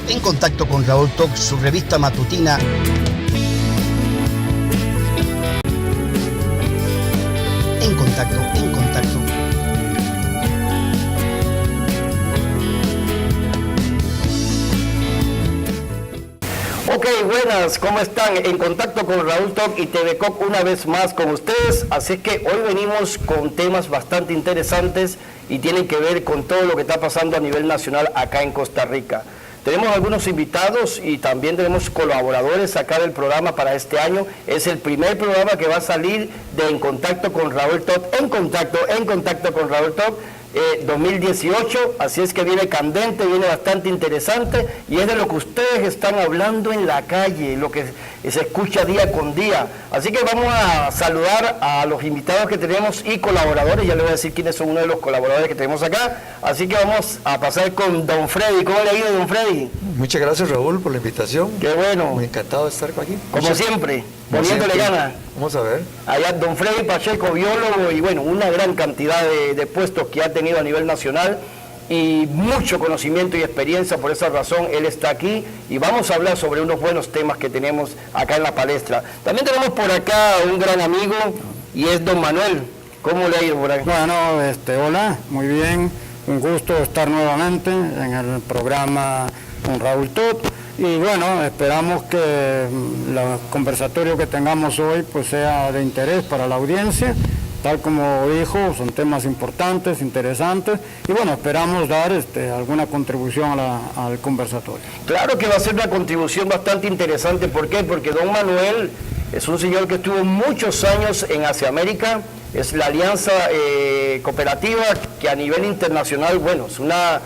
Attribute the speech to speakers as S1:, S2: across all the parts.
S1: En contacto con Raúl Talk, su revista matutina. En contacto.
S2: Ok, buenas, ¿cómo están? En contacto con Raúl Talk y TV Coc una vez más con ustedes. Así es que hoy venimos con temas bastante interesantes y tienen que ver con todo lo que está pasando a nivel nacional acá en Costa Rica. Tenemos algunos invitados y también tenemos colaboradores acá del programa para este año. Es el primer programa que va a salir de En Contacto con Raúl Talk, en contacto con Raúl Talk. 2018, así es que viene candente, viene bastante interesante y es de lo que ustedes están hablando en la calle, lo que se escucha día con día. Así que vamos a saludar a los invitados que tenemos y colaboradores, ya les voy a decir quiénes son uno de los colaboradores que tenemos acá. Así que vamos a pasar con don Freddy. ¿Cómo le ha ido, don Freddy?
S3: Muchas gracias, Raúl, por la invitación.
S2: Qué bueno.
S3: Muy encantado de estar aquí.
S2: Como siempre, poniéndole ganas.
S3: Vamos a ver.
S2: Allá don Freddy Pacheco, biólogo, y bueno, una gran cantidad de puestos que ha tenido a nivel nacional y mucho conocimiento y experiencia. Por esa razón él está aquí y vamos a hablar sobre unos buenos temas que tenemos acá en la palestra. También tenemos por acá un gran amigo y es don Manuel. ¿Cómo le ha ido por ahí?
S4: Bueno, hola, muy bien, un gusto estar nuevamente en el programa con Raúl Talk. Y bueno, esperamos que el conversatorio que tengamos hoy pues sea de interés para la audiencia. Tal como dijo, son temas importantes, interesantes, y bueno, esperamos dar alguna contribución al conversatorio.
S2: Claro que va a ser una contribución bastante interesante. ¿Por qué? Porque don Manuel es un señor que estuvo muchos años en Asia América, es la alianza cooperativa que a nivel internacional, bueno, es una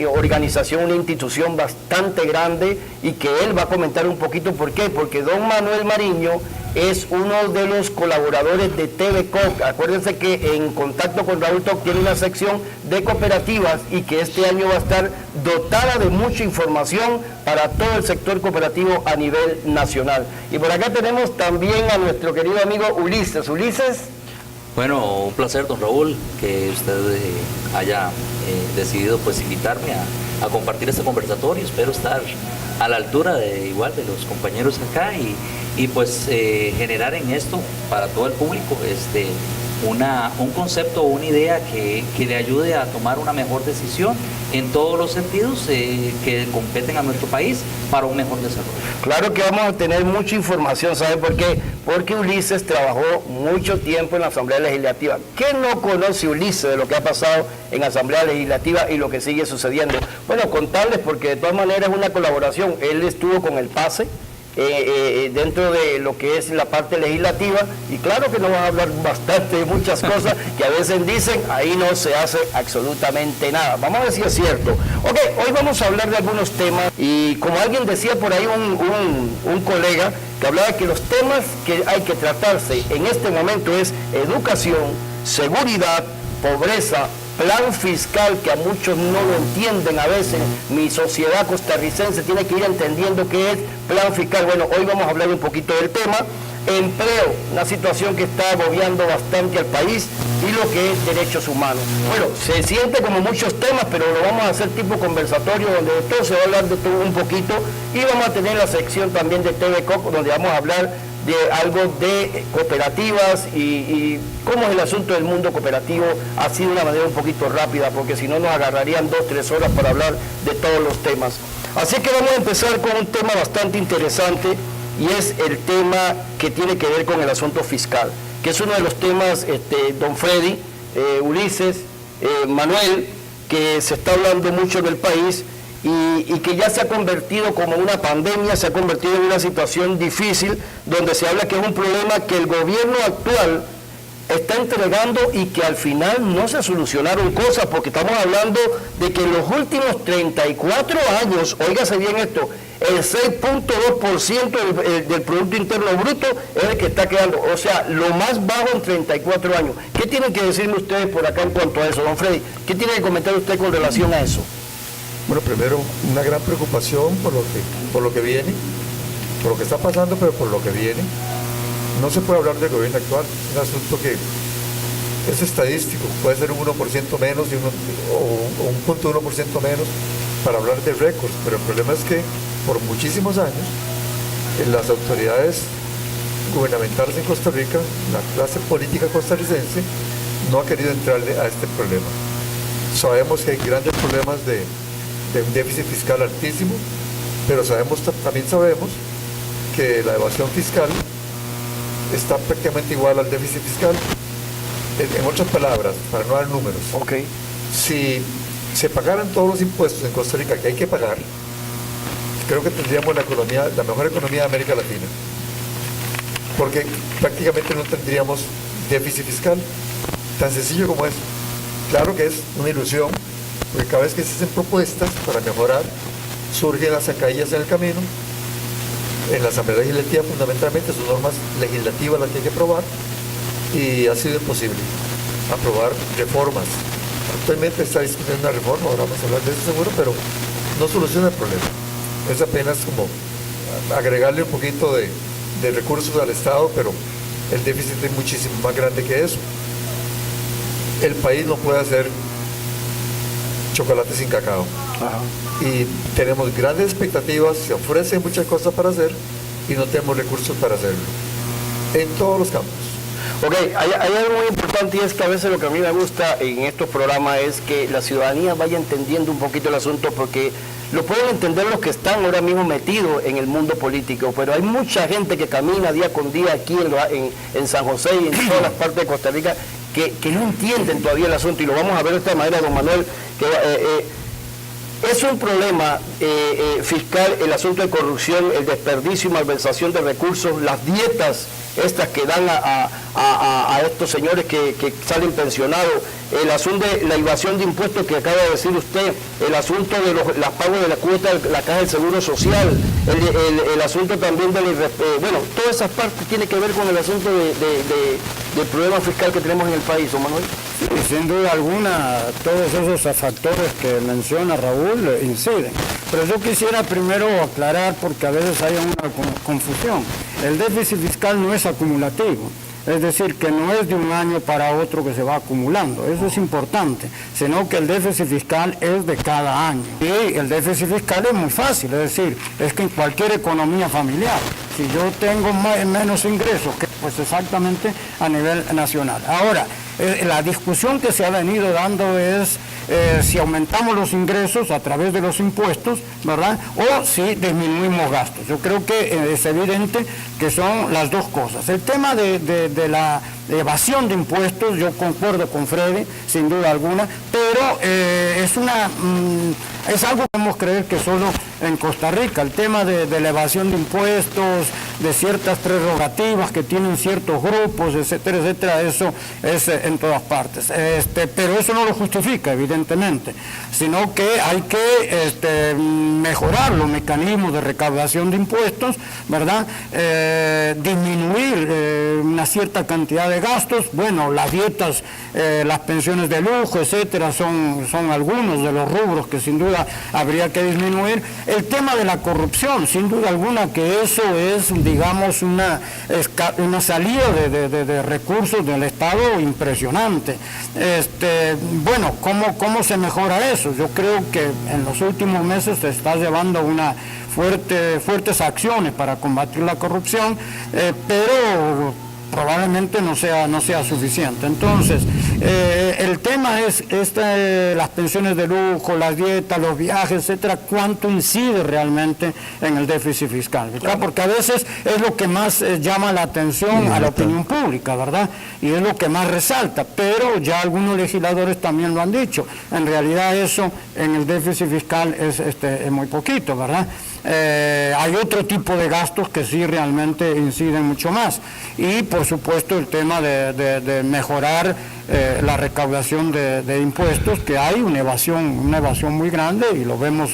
S2: organización, una institución bastante grande y que él va a comentar un poquito. ¿Por qué? Porque don Manuel Mariño es uno de los colaboradores de TV Coc. Acuérdense que En Contacto con Raúl Talk tiene una sección de cooperativas y que este año va a estar dotada de mucha información para todo el sector cooperativo a nivel nacional. Y por acá tenemos también a nuestro querido amigo Ulises. Ulises.
S5: Bueno, un placer, don Raúl, que usted haya decidido pues invitarme a compartir este conversatorio. Espero estar a la altura de los compañeros acá y pues generar en esto para todo el público un concepto o una idea que le ayude a tomar una mejor decisión en todos los sentidos que competen a nuestro país para un mejor desarrollo.
S2: Claro que vamos a tener mucha información, ¿sabe por qué? Porque Ulises trabajó mucho tiempo en la Asamblea Legislativa. ¿Qué no conoce Ulises de lo que ha pasado en la Asamblea Legislativa y lo que sigue sucediendo? Bueno, contarles, porque de todas maneras es una colaboración. Él estuvo con el PASE, dentro de lo que es la parte legislativa, y claro que nos van a hablar bastante de muchas cosas que a veces dicen, ahí no se hace absolutamente nada. Vamos a ver si es cierto. Ok, hoy vamos a hablar de algunos temas, y como alguien decía por ahí, un colega, que hablaba que los temas que hay que tratarse en este momento es educación, seguridad, pobreza, plan fiscal, que a muchos no lo entienden a veces. Mi sociedad costarricense tiene que ir entendiendo qué es plan fiscal. Bueno, hoy vamos a hablar un poquito del tema. Empleo, una situación que está agobiando bastante al país, y lo que es derechos humanos. Bueno, se siente como muchos temas, pero lo vamos a hacer tipo conversatorio, donde de todo se va a hablar de todo un poquito, y vamos a tener la sección también de TV Coc, donde vamos a hablar de algo de cooperativas y cómo es el asunto del mundo cooperativo, así de una manera un poquito rápida, porque si no nos agarrarían 2-3 horas para hablar de todos los temas. Así que vamos a empezar con un tema bastante interesante, y es el tema que tiene que ver con el asunto fiscal, que es uno de los temas, don Freddy, Ulises, Manuel, que se está hablando mucho en el país, y que ya se ha convertido como una pandemia, se ha convertido en una situación difícil, donde se habla que es un problema que el gobierno actual está entregando y que al final no se solucionaron cosas, porque estamos hablando de que en los últimos 34 años, óigase bien esto, el 6.2% del Producto Interno Bruto es el que está quedando, o sea, lo más bajo en 34 años. ¿Qué tienen que decirme ustedes por acá en cuanto a eso, don Freddy? ¿Qué tiene que comentar usted con relación a eso?
S3: Bueno, primero, una gran preocupación por lo que viene, por lo que está pasando, pero por lo que viene. No se puede hablar del gobierno actual, es un asunto que es estadístico, puede ser un 1% menos o un 0.1% menos, para hablar de récords, pero el problema es que por muchísimos años las autoridades gubernamentales en Costa Rica, la clase política costarricense, no ha querido entrarle a este problema. Sabemos que hay grandes problemas de un déficit fiscal altísimo, pero también sabemos que la evasión fiscal está prácticamente igual al déficit fiscal. En otras palabras, para no dar números, si se pagaran todos los impuestos en Costa Rica que hay que pagar, creo que tendríamos la mejor economía de América Latina, porque prácticamente no tendríamos déficit fiscal, tan sencillo como eso. Claro que es una ilusión, porque cada vez que se hacen propuestas para mejorar, surgen las zancadillas en el camino. En la Asamblea Legislativa fundamentalmente son normas legislativas las que hay que aprobar, y ha sido imposible aprobar reformas. Actualmente está discutiendo una reforma, ahora vamos a hablar de eso seguro, pero no soluciona el problema. Es apenas como agregarle un poquito de recursos al Estado, pero el déficit es muchísimo más grande que eso. El país no puede hacer chocolate sin cacao. Ajá. Y tenemos grandes expectativas, se ofrecen muchas cosas para hacer y no tenemos recursos para hacerlo, en todos los campos.
S2: Ok, hay algo muy importante, y es que a veces lo que a mí me gusta en estos programas es que la ciudadanía vaya entendiendo un poquito el asunto, porque lo pueden entender los que están ahora mismo metidos en el mundo político, pero hay mucha gente que camina día con día aquí en San José y en todas las partes de Costa Rica que no entienden todavía el asunto, y lo vamos a ver de esta manera, don Manuel, es un problema fiscal, el asunto de corrupción, el desperdicio y malversación de recursos, las dietas estas que dan a estos señores que salen pensionados, el asunto de la evasión de impuestos que acaba de decir usted, el asunto de las pagos de la cuota de la Caja del Seguro Social, el asunto también del bueno, todas esas partes tienen que ver con el asunto del problema fiscal que tenemos en el país, ¿o Manuel?
S4: Sí, sin duda alguna, todos esos factores que menciona Raúl inciden. Pero yo quisiera primero aclarar, porque a veces hay una confusión. El déficit fiscal no es acumulativo, es decir, que no es de un año para otro que se va acumulando, eso es importante, sino que el déficit fiscal es de cada año. Y el déficit fiscal es muy fácil, es decir, es que en cualquier economía familiar, si yo tengo menos ingresos, pues exactamente a nivel nacional. Ahora, la discusión que se ha venido dando es si aumentamos los ingresos a través de los impuestos, ¿verdad? O si disminuimos gastos. Yo creo que es evidente que son las dos cosas. El tema de la evasión de impuestos, yo concuerdo con Freddy, sin duda alguna, pero es algo que podemos creer que solo en Costa Rica. El tema de la evasión de impuestos, de ciertas prerrogativas que tienen ciertos grupos, etcétera, etcétera, eso es en todas partes. Pero eso no lo justifica, evidentemente, sino que hay que mejorar los mecanismos de recaudación de impuestos, ¿verdad? Disminuir una cierta cantidad de gastos. Bueno, las dietas, las pensiones de lujo, etcétera, son algunos de los rubros que sin duda habría que disminuir. El tema de la corrupción, sin duda alguna que eso es, digamos, una salida de recursos del Estado impresionante. Bueno, ¿cómo se mejora eso? Yo creo que en los últimos meses se está llevando fuertes acciones para combatir la corrupción, pero probablemente no sea suficiente. Entonces, el tema es las pensiones de lujo, las dietas, los viajes, etcétera, cuánto incide realmente en el déficit fiscal, ¿verdad? Claro. Porque a veces es lo que más llama la atención a la opinión pública, ¿verdad? Y es lo que más resalta, pero ya algunos legisladores también lo han dicho. En realidad eso en el déficit fiscal es muy poquito, ¿verdad? Hay otro tipo de gastos que sí realmente inciden mucho más, y por supuesto el tema de mejorar la recaudación de impuestos, que hay una evasión muy grande y lo vemos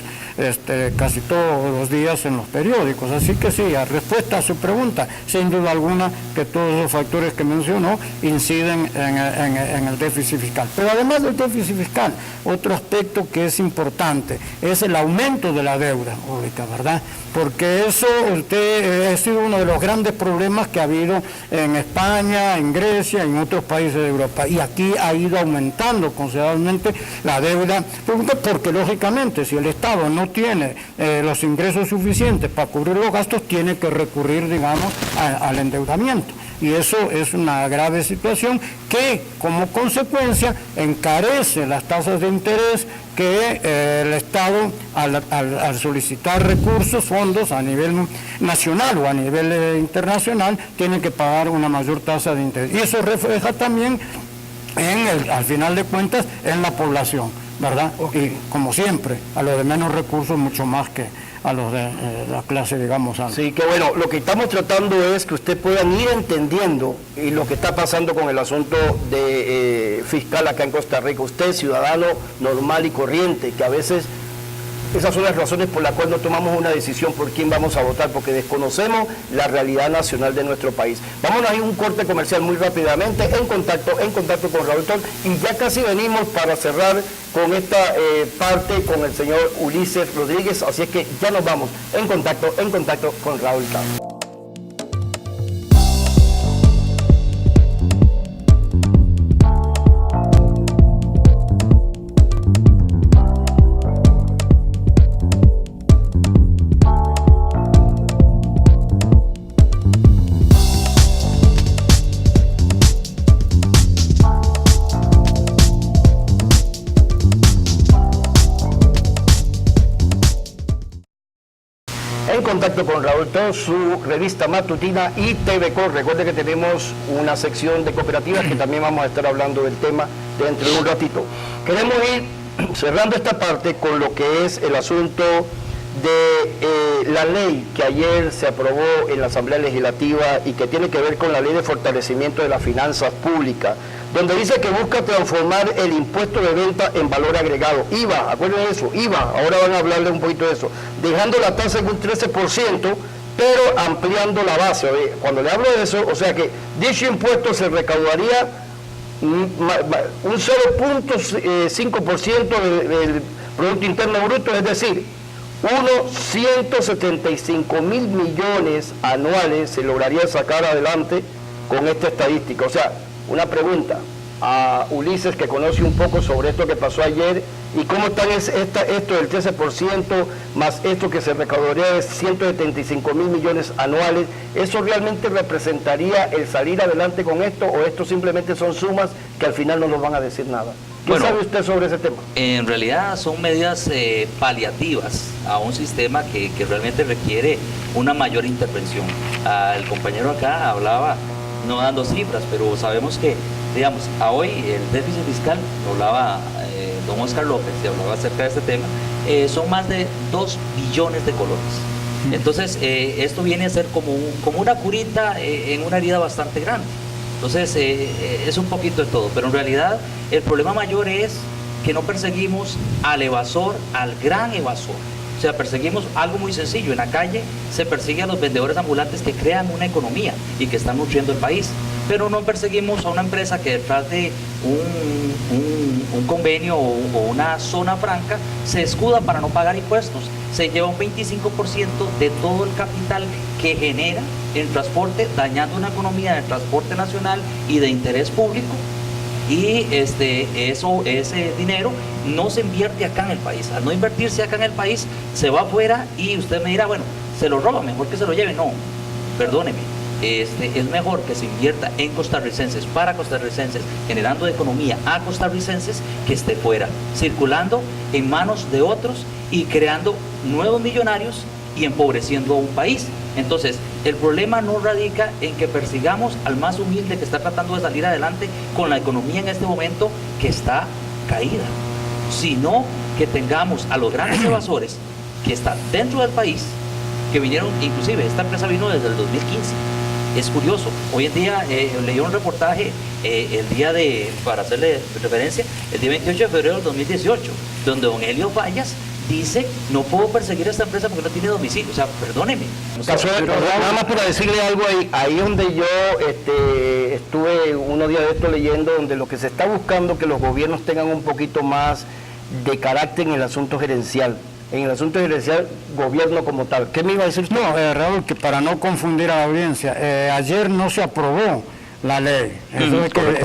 S4: casi todos los días en los periódicos. Así que sí, a respuesta a su pregunta, sin duda alguna que todos los factores que mencionó inciden en el déficit fiscal. Pero además del déficit fiscal, otro aspecto que es importante es el aumento de la deuda pública, ¿verdad? Porque eso ha sido uno de los grandes problemas que ha habido en España, en Grecia, en otros países de Europa. Y aquí ha ido aumentando considerablemente la deuda pública porque, lógicamente, si el Estado no tiene los ingresos suficientes para cubrir los gastos, tiene que recurrir, digamos, al endeudamiento. Y eso es una grave situación que, como consecuencia, encarece las tasas de interés que el Estado, al solicitar recursos, fondos a nivel nacional o a nivel internacional, tiene que pagar una mayor tasa de interés. Y eso refleja también, al final de cuentas, en la población, ¿verdad? Y, como siempre, a los de menos recursos mucho más que a los de la clase, digamos, alta.
S2: Sí, que bueno, lo que estamos tratando es que ustedes puedan ir entendiendo lo que está pasando con el asunto de fiscal acá en Costa Rica. Usted, ciudadano normal y corriente, que a veces esas son las razones por las cuales no tomamos una decisión por quién vamos a votar, porque desconocemos la realidad nacional de nuestro país. Vamos a ir a un corte comercial muy rápidamente, en contacto con Raúl Todd, y ya casi venimos para cerrar con esta parte con el señor Ulises Rodríguez, así es que ya nos vamos en contacto con Raúl Todd. En contacto con Raúl Todd, su revista matutina y TVCO. Recuerde que tenemos una sección de cooperativas que también vamos a estar hablando del tema dentro de un ratito. Queremos ir cerrando esta parte con lo que es el asunto de la ley que ayer se aprobó en la Asamblea Legislativa y que tiene que ver con la ley de fortalecimiento de las finanzas públicas, donde dice que busca transformar el impuesto de venta en valor agregado, IVA, acuérdense de eso, IVA, ahora van a hablarle un poquito de eso, dejando la tasa en un 13%, pero ampliando la base. Cuando le hablo de eso, o sea que dicho impuesto se recaudaría un 0.5% del Producto Interno Bruto, es decir, unos 175 mil millones anuales se lograría sacar adelante con esta estadística. O sea, una pregunta a Ulises, que conoce un poco sobre esto que pasó ayer, y cómo está esto del 13% más esto que se recaudaría de 175 mil millones anuales. ¿Eso realmente representaría el salir adelante con esto, o esto simplemente son sumas que al final no nos van a decir nada? ¿Qué sabe usted sobre ese tema?
S5: En realidad son medidas paliativas a un sistema que realmente requiere una mayor intervención. El compañero acá hablaba, no dando cifras, pero sabemos que, digamos, a hoy el déficit fiscal, hablaba don Oscar López, y hablaba acerca de este tema, son más de 2 billones de colones. Entonces, esto viene a ser como una curita en una herida bastante grande. Entonces, es un poquito de todo, pero en realidad el problema mayor es que no perseguimos al evasor, al gran evasor. O sea, perseguimos algo muy sencillo. En la calle se persigue a los vendedores ambulantes que crean una economía y que están nutriendo el país, pero no perseguimos a una empresa que detrás de un convenio o una zona franca se escuda para no pagar impuestos. Se lleva un 25% de todo el capital que genera el transporte, dañando una economía de transporte nacional y de interés público, y ese dinero no se invierte acá en el país. Al no invertirse acá en el país, se va afuera, y usted me dirá, bueno, se lo roba, mejor que se lo lleve. No, perdóneme, es mejor que se invierta en costarricenses, para costarricenses, generando economía a costarricenses, que esté fuera, circulando en manos de otros y creando nuevos millonarios y empobreciendo a un país. Entonces, el problema no radica en que persigamos al más humilde que está tratando de salir adelante con la economía en este momento que está caída, sino que tengamos a los grandes evasores que están dentro del país, que vinieron, inclusive esta empresa vino desde el 2015. Es curioso, hoy en día leí un reportaje para hacerle referencia, el día 28 de febrero del 2018, donde don Helio Fallas dice, no puedo perseguir a esta empresa porque no tiene domicilio. O sea, perdóneme.
S2: Nada más para decirle algo ahí donde yo estuve unos días de esto leyendo, donde lo que se está buscando que los gobiernos tengan un poquito más de carácter en el asunto gerencial. En el asunto gerencial, gobierno como tal. ¿Qué me iba a decir usted?
S4: No, Raúl, que para no confundir a la audiencia, ayer no se aprobó la ley,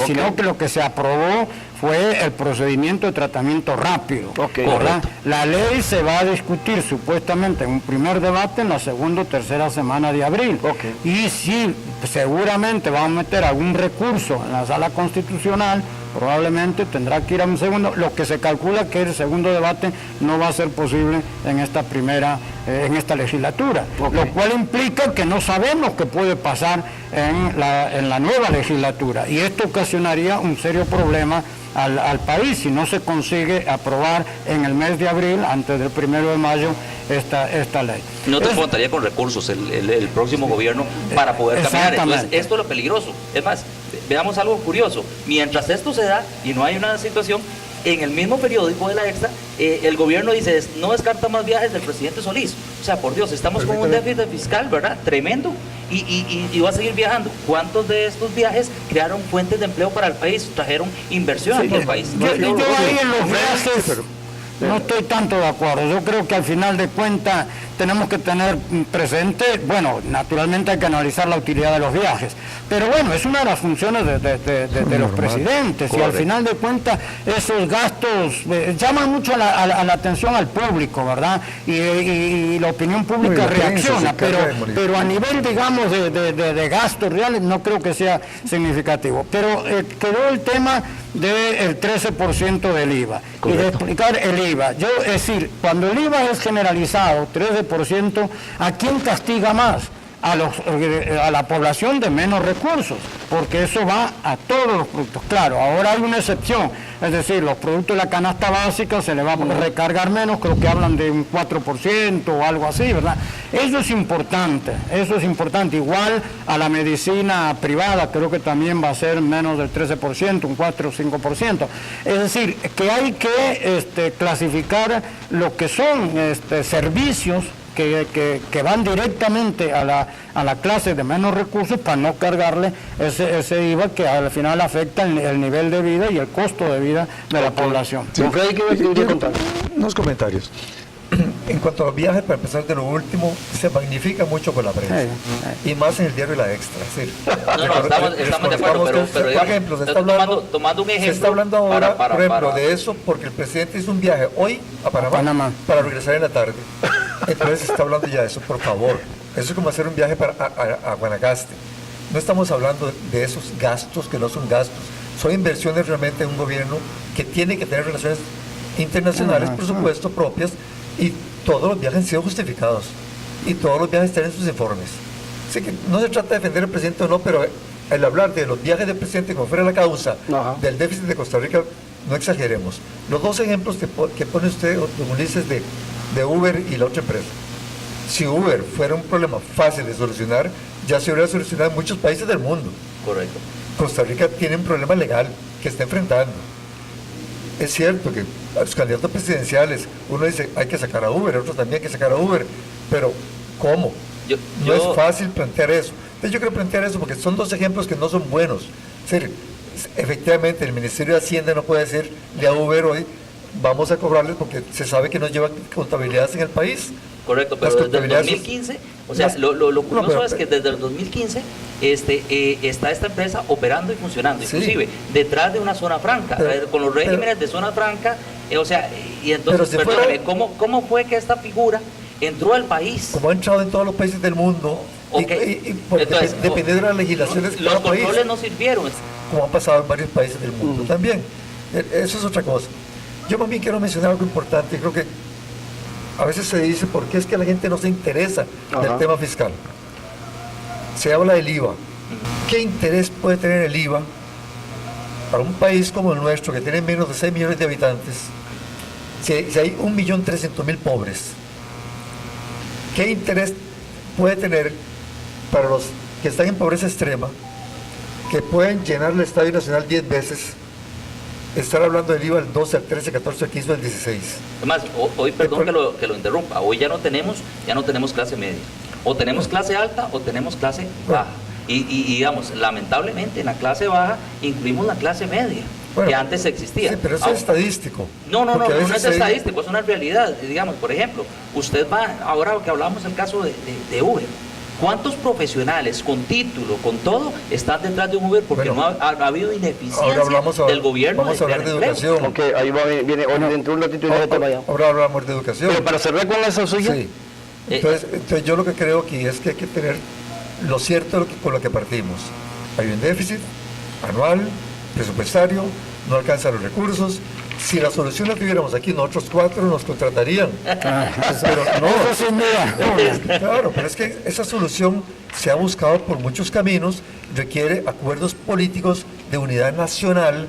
S4: sino que lo que se aprobó fue el procedimiento de tratamiento rápido. ¿Verdad? La ley se va a discutir supuestamente en un primer debate en la segunda o tercera semana de abril. Y si seguramente va a meter algún recurso en la sala constitucional, probablemente tendrá que ir a un segundo. Lo que se calcula que el segundo debate no va a ser posible en esta legislatura, lo cual implica que no sabemos qué puede pasar en la nueva legislatura, y esto ocasionaría un serio problema al país si no se consigue aprobar en el mes de abril, antes del 1 de mayo, esta ley.
S5: No te contaría con recursos el próximo gobierno para poder caminar. Entonces, esto es lo peligroso. Es más, veamos algo curioso. Mientras esto se da y no hay una situación, en el mismo periódico de La Extra, el gobierno dice, no descarta más viajes del presidente Solís. O sea, por Dios, estamos con un déficit fiscal, ¿verdad? Tremendo. Y va a seguir viajando. ¿Cuántos de estos viajes crearon fuentes de empleo para el país? Trajeron inversión aquí al país.
S4: Yo ahí en los viajes no estoy tanto de acuerdo. Yo creo que al final de cuentas tenemos que tener presente, bueno, naturalmente hay que analizar la utilidad de los viajes, pero bueno, es una de las funciones de los presidentes. Y al final de cuentas esos gastos llaman mucho a la atención al público, ¿verdad? Y la opinión pública reacciona, pero a nivel, digamos, de gastos reales no creo que sea significativo. Pero quedó el tema del 13% del IVA. Correcto. Y de explicar el IVA. Es decir, cuando el IVA es generalizado, 13%, ¿a quién castiga más? A la población de menos recursos, porque eso va a todos los productos. Claro, ahora hay una excepción, es decir, los productos de la canasta básica se le va a recargar menos, creo que hablan de un 4% o algo así, ¿verdad? Eso es importante, igual a la medicina privada, creo que también va a ser menos del 13%, un 4 o 5%. Es decir, que hay que clasificar lo que son servicios que van directamente a la clase de menos recursos para no cargarle ese IVA que al final afecta el nivel de vida y el costo de vida de la población.
S3: Sí. Unos comentarios. En cuanto a los viajes, para empezar de lo último, se magnifica mucho con la prensa. Y más en el diario La Extra. ¿Sí?
S5: Estamos de acuerdo, pero
S3: por ejemplo, se está
S5: tomando un ejemplo.
S3: Se está hablando ahora, por ejemplo, de eso, porque el presidente hizo un viaje hoy a Panamá para regresar en la tarde. Entonces se está hablando ya de eso, por favor. Eso es como hacer un viaje a Guanacaste. No estamos hablando de esos gastos que no son gastos. Son inversiones realmente en un gobierno que tiene que tener relaciones internacionales, por supuesto, propias, y todos los viajes han sido justificados. Y todos los viajes tienen sus informes. Así que no se trata de defender al presidente o no, pero al hablar de los viajes del presidente como fuera la causa del déficit de Costa Rica, no exageremos. Los dos ejemplos que pone usted, don Ulises, de Uber y la otra empresa. Si Uber fuera un problema fácil de solucionar, ya se hubiera solucionado en muchos países del mundo.
S5: Correcto.
S3: Costa Rica tiene un problema legal que está enfrentando. Es cierto que a los candidatos presidenciales, uno dice hay que sacar a Uber, otro también hay que sacar a Uber, pero ¿cómo? No es fácil plantear eso. Entonces yo quiero plantear eso porque son dos ejemplos que no son buenos. Es decir, efectivamente el Ministerio de Hacienda no puede decirle a Uber hoy vamos a cobrarles porque se sabe que no llevan contabilidades en el país.
S5: Correcto, pero desde el 2015, o sea, lo curioso es que desde el 2015 está esta empresa operando y funcionando, inclusive detrás de una zona franca, con los regímenes de zona franca, o sea, y entonces, perdóname, ¿cómo fue que esta figura entró al país?
S3: Como ha entrado en todos los países del mundo, entonces, depende de las legislaciones de
S5: los
S3: cada país.
S5: Los controles no sirvieron.
S3: Como ha pasado en varios países del mundo también. Eso es otra cosa. Yo también quiero mencionar algo importante, creo que a veces se dice por qué es que la gente no se interesa del tema fiscal. Se habla del IVA. ¿Qué interés puede tener el IVA para un país como el nuestro, que tiene menos de 6 millones de habitantes, si hay 1.300.000 pobres? ¿Qué interés puede tener para los que están en pobreza extrema, que pueden llenar el Estadio Nacional 10 veces, estar hablando del IVA del 12, al 13, 14, al 15, al 16.
S5: Además, hoy, perdón que lo interrumpa, hoy ya no tenemos clase media. O tenemos clase alta o tenemos clase baja. Y digamos, lamentablemente en la clase baja incluimos la clase media, que antes existía.
S3: Sí, pero eso es estadístico.
S5: No es estadístico, es una realidad. Digamos, por ejemplo, usted va, ahora que hablábamos del caso de Uber, ¿cuántos profesionales con título, con todo, están detrás de un Uber? Porque no ha habido ineficiencia del gobierno.
S3: Vamos a hablar de educación.
S2: Ok, ahí viene dentro de un ratito y no tema ya.
S3: Ahora hablamos de educación.
S2: Pero para cerrar con eso suyo.
S3: Sí. Entonces yo lo que creo aquí es que hay que tener lo cierto con lo que partimos. Hay un déficit anual, presupuestario, no alcanza los recursos. Si la solución la tuviéramos aquí, nosotros 4 nos contratarían. Pero no, claro, pero es que esa solución se ha buscado por muchos caminos, requiere acuerdos políticos de unidad nacional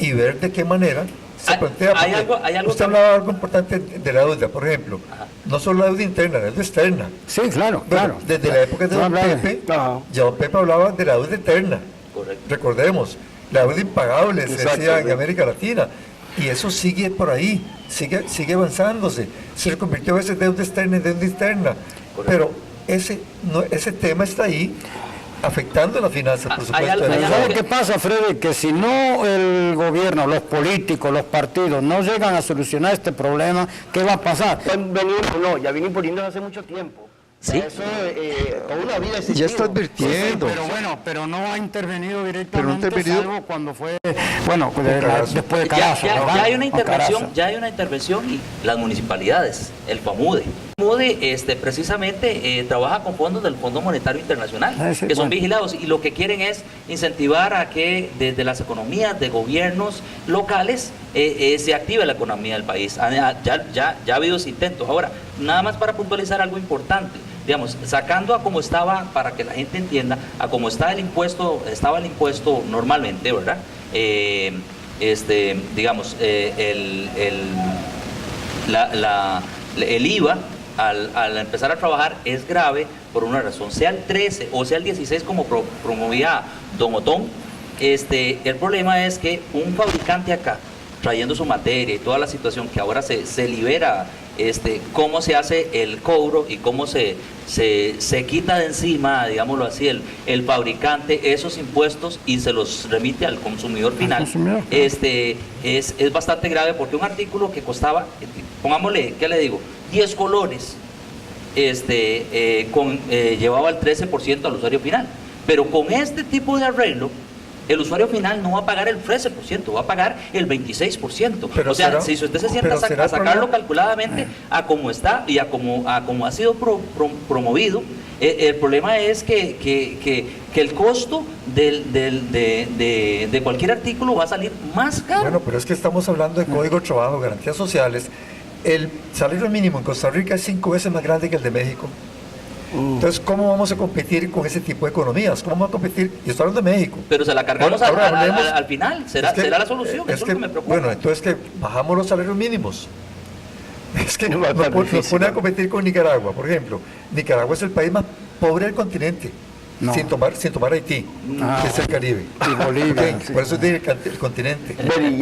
S3: y ver de qué manera se plantea.
S5: Hay algo
S3: usted hablaba de algo importante de la deuda, por ejemplo. No solo la deuda interna, la deuda externa.
S4: Sí, claro, claro.
S3: Desde la época de don Pepe, ya don Pepe hablaba de la deuda interna.
S5: Correcto.
S3: Recordemos, la deuda impagable, se decía en América Latina. Y eso sigue por ahí, sigue avanzándose. Se convirtió a veces deuda externa en deuda interna. Correcto. Pero ese tema está ahí, afectando la finanza, por supuesto.
S4: ¿Sabe qué pasa, Freddy? Que si no el gobierno, los políticos, los partidos no llegan a solucionar este problema, ¿qué va a pasar?
S2: Ya viene imponiendo hace mucho tiempo.
S5: Sí.
S2: Eso toda una vida
S3: ya está advirtiendo.
S4: Sí, pero no ha intervenido directamente, salvo cuando fue, después de Carazo.
S5: Ya hay una intervención y las municipalidades, el FAMUDE. Precisamente trabaja con fondos del Fondo Monetario Internacional, que son vigilados, y lo que quieren es incentivar a que desde las economías de gobiernos locales se active la economía del país. Ya ha habido ese intentos. Ahora, nada más para puntualizar algo importante, digamos, sacando a como estaba, para que la gente entienda, a como estaba el impuesto normalmente, ¿verdad? Digamos, el IVA al empezar a trabajar es grave por una razón, sea el 13 o sea el 16 como promovía Don Otón. El problema es que un fabricante acá, trayendo su materia y toda la situación que ahora se libera, cómo se hace el cobro y cómo se quita de encima, digámoslo así, el fabricante esos impuestos y se los remite al consumidor final. Es bastante grave, porque un artículo que costaba, pongámosle, ¿qué le digo? 10 colones, llevaba el 13% al usuario final. Pero con este tipo de arreglo, el usuario final no va a pagar el 13%, va a pagar el 26%.
S3: Pero
S5: o sea,
S3: si
S5: usted se sienta a sacarlo calculadamente a cómo está y a cómo ha sido promovido, el problema es que el costo de cualquier artículo va a salir más caro.
S3: Bueno, pero es que estamos hablando de Código de Trabajo, garantías sociales. El salario mínimo en Costa Rica es 5 veces más grande que el de México. Entonces, ¿cómo vamos a competir con ese tipo de economías? ¿Cómo vamos a competir? Yo estoy hablando de México.
S5: Pero se la cargamos al final. ¿Será la solución? Eso es lo que me preocupa.
S3: Bueno, entonces que bajamos los salarios mínimos. Es que nos pone a competir con Nicaragua, por ejemplo. Nicaragua es el país más pobre del continente. No. Sin tomar Haití, que es el Caribe.
S4: Y Bolivia.
S3: Sí. Por eso tiene el continente.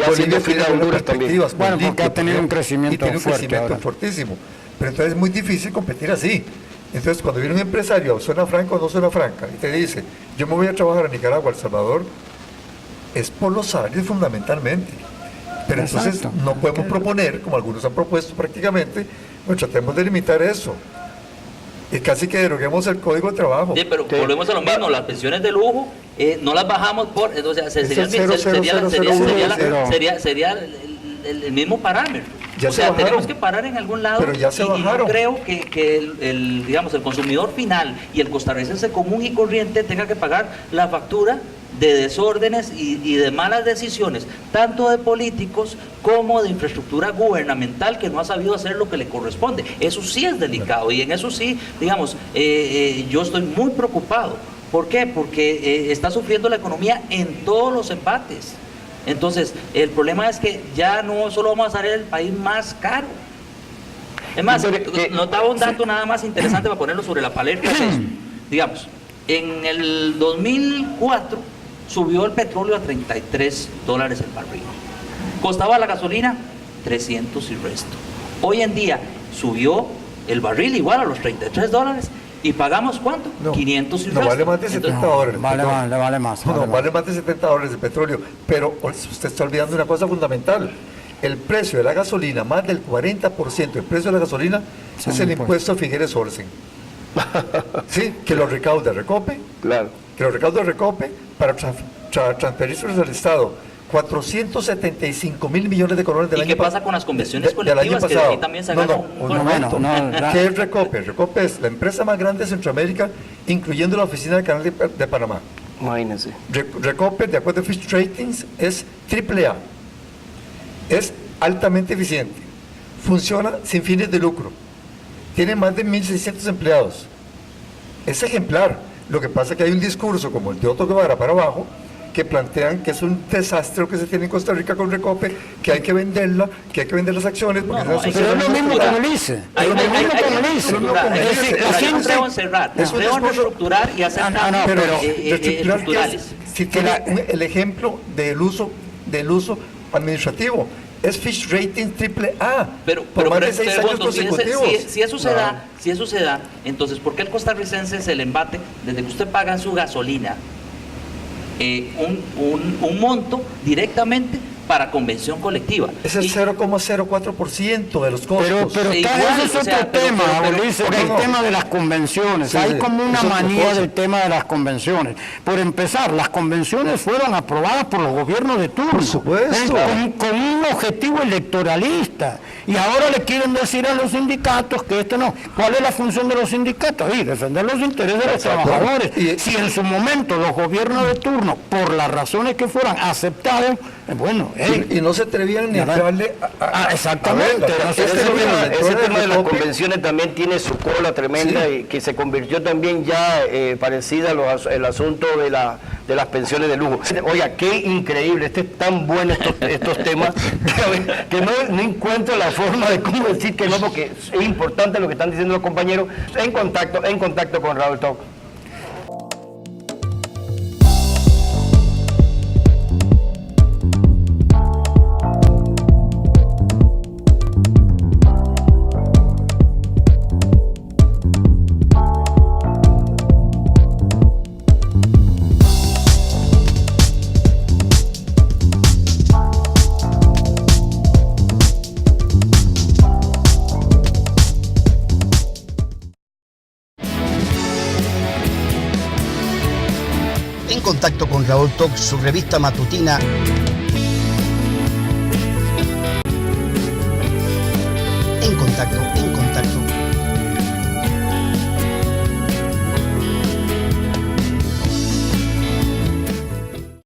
S2: Bolivia tiene Honduras también.
S4: Bueno, porque ha tenido un crecimiento
S3: y tiene un crecimiento fuertísimo. Pero entonces es muy difícil competir así. Entonces, cuando viene un empresario, ¿suena franca o no suena franca? Y te dice, yo me voy a trabajar a Nicaragua, a El Salvador, es por los salarios fundamentalmente. Pero entonces no podemos proponer, como algunos han propuesto prácticamente, bueno, tratemos de limitar eso. Y casi que deroguemos el Código de Trabajo.
S5: Sí, pero volvemos a lo mismo, las pensiones de lujo no las bajamos por, o sea, sería el mismo parámetro.
S3: Ya
S5: tenemos que parar en algún lado.
S3: Pero ya se bajaron.
S5: Y no creo que el consumidor final y el costarricense común y corriente tenga que pagar la factura de desórdenes y de malas decisiones, tanto de políticos como de infraestructura gubernamental que no ha sabido hacer lo que le corresponde. Eso sí es delicado, y en eso sí, digamos, yo estoy muy preocupado. ¿Por qué? Porque está sufriendo la economía en todos los embates. Entonces, el problema es que ya no solo vamos a salir el país más caro. Es más, notaba un dato nada más interesante para ponerlo sobre la palestra. Digamos, en el 2004 subió el petróleo a $33 el barril. Costaba la gasolina 300 y resto. Hoy en día subió el barril igual a los $33 y pagamos ¿cuánto?
S3: No,
S5: 500 y
S3: no
S5: resto.
S3: vale más de 70 dólares.
S4: Vale
S3: No,
S4: más.
S3: vale más de 70 dólares de petróleo. Pero usted está olvidando una cosa fundamental. El precio de la gasolina, más del 40% del precio de la gasolina es el impuesto a Figueres Olsen. Sí, que lo recauda Recope,
S2: Claro.
S3: para transferirse al Estado. 475.000 millones de colones del
S5: ¿Y
S3: año
S5: qué pasa con las convenciones
S3: del año
S5: colectivas? Que de
S3: pasado.
S5: ahí también se
S3: No,
S5: gana
S3: no,
S5: un
S3: un momento.
S4: no,
S3: ¿Qué es Recope? Recope es la empresa más grande de Centroamérica, incluyendo la oficina del Canal de Panamá.
S2: Imagínense.
S3: Recope, de acuerdo a Fitch Ratings, es AAA. Es altamente eficiente. Funciona sin fines de lucro. Tiene más de 1.600 empleados. Es ejemplar. Lo que pasa es que hay un discurso como el de Otto Guevara para abajo, que plantean que es un desastre lo que se tiene en Costa Rica con Recope, que hay que venderla, que hay que vender las acciones. Porque
S5: No,
S3: esas
S4: Pero es lo
S3: sociedades
S4: mismo
S3: no-
S4: que lo dice.
S5: Hay
S4: Es lo mismo que lo dice.
S5: reestructurar.
S3: Es decir, la
S5: Yo
S3: gente-
S5: creo en cerrar,
S3: es un
S5: creo en
S3: discurso-
S5: reestructurar y hacer
S4: no,
S5: cambios
S3: Pero reestructurar, ¿qué
S5: estructurales.
S3: es? Si tiene el ejemplo del uso administrativo, es Fitch Rating AAA,
S5: Pero
S3: por más de 6 años
S5: pregunto, si
S3: consecutivos.
S5: si eso se da, entonces ¿por qué el costarricense se le embate desde que usted paga en su gasolina un monto directamente para convención colectiva?
S3: Es el
S5: Y-
S3: 0,04% de los costos.
S4: Pero
S5: Sí,
S4: está-
S5: igual,
S4: ese es
S5: o
S4: otro
S5: sea, pero-
S4: tema,
S5: pero-
S4: Ulises,
S3: no,
S4: el
S3: no.
S4: tema de las convenciones.
S3: Sí,
S4: Hay
S3: sí,
S4: como una
S3: es otra
S4: manía
S3: cosa.
S4: del tema de las convenciones. Por empezar, las convenciones fueron aprobadas por los gobiernos de turno.
S3: Por supuesto.
S4: Con un objetivo electoralista. Y ahora le quieren decir a los sindicatos que esto no. ¿Cuál es la función de los sindicatos? Y defender los intereses de los trabajadores.
S3: Y-
S4: Si en su momento los gobiernos de turno, por las razones que fueran, aceptaron, bueno,
S3: Y no se atrevían ni a
S4: Ya va.
S3: entrarle
S4: Exactamente,
S3: a ver,
S4: no se
S3: este
S4: atrevían.
S3: gobierno de
S2: Ese
S3: entrada
S2: tema de las
S3: Recope,
S2: convenciones también tiene su cola tremenda
S3: Sí.
S2: y que se convirtió también ya parecida a el asunto de las pensiones de lujo. Oiga, qué increíble, es tan bueno estos temas que no encuentro la forma de cómo decir que no, porque es importante lo que están diciendo los compañeros. En contacto con Raúl Talk.
S1: En contacto con Raúl Talk, su revista matutina. En contacto.